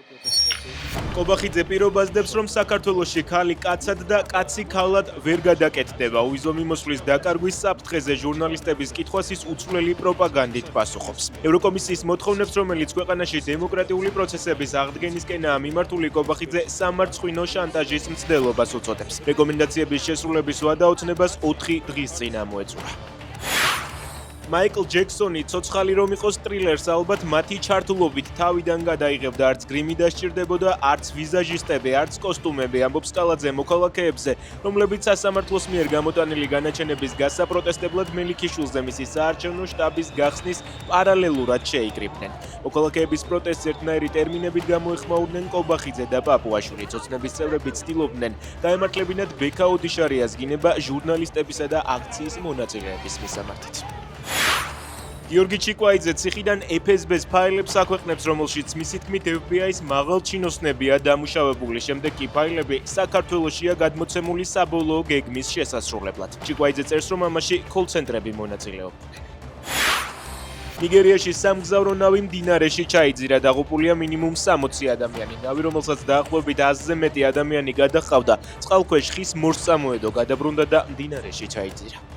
კობახიძე პირობასდებს, რომ საქართველოში ქალი კაცად და კაცი ქალად ვერ გადაკეთდება. უიზომი მოსვლის დაკარგვის საფრთხეზე ჟურნალისტების კითხვას ის უცვლელი პროპაგანდით პასუხობს. ევროკომისიის მოთხოვნებს, რომელიც ქვეყანაში დემოკრატიული პროცესების აღდგენისკენაა მიმართული, კობახიძე სამარცხვინო შანტაჟის მცდელობას უწოდებს. რეკომენდაციების შესრულების ვადაოცნებას 4 დღის წინ ამოეწურა. მაიკლ ჯექსონი ცოცხალი რომ იყოს ტრილერს ალბათ მათი ჩართულობით თავიდან გადაიღებდა, არც გრიმი დასჭირდებოდა, არც ვიზაჟისტები, არც კოსტუმები, ამბობს კალაძე მოქალაქეებზე, რომლებიც სასამართლოს მიერ გამოტანილი განაჩენების გასაპროტესტებლად მელიქიშვილზე მისი საარჩევნო შტაბის გახსნის პარალელურად შეიკრიბნენ. მოქალაქეების პროტესტს ერთნაირი ტერმინებით გამოეხმაურდნენ კობახიძე და პაპუაშვილი. ცოცნების წევრები ცდილობდნენ გაემართლებინათ ბექა ოდიშარიას გინება ჟურნალისტებისა და აქციის მონაწილეების მისამართით. გიორგი ჩიკვაიძე ციხიდან FSB-ს ფაილებს აქვეყნებს, რომელშიც მისი თქმით FBI-ს მაღალჩინოსნებია დამუშავებული, შემდეგ კი ფაილები საქართველოშია გადმოცემული საბოლოო გეგმის შესასრულებლად. ჩიკვაიძე წერს, რომ ამაში კოლ-ცენტრები მონაწილეობდნენ. ნიგერიაში სამგზავრო ნავი მდინარეში ჩაიძირა, დაღუპულია მინიმუმ 60 ადამიანი. ნავი, რომელსაც დაახლოებით 100-ზე მეტი ადამიანი გადაჰყავდა, წყალქვეშ ხის მორს წამოედო, გადაბრუნდა და მდინარეში ჩაიძირა.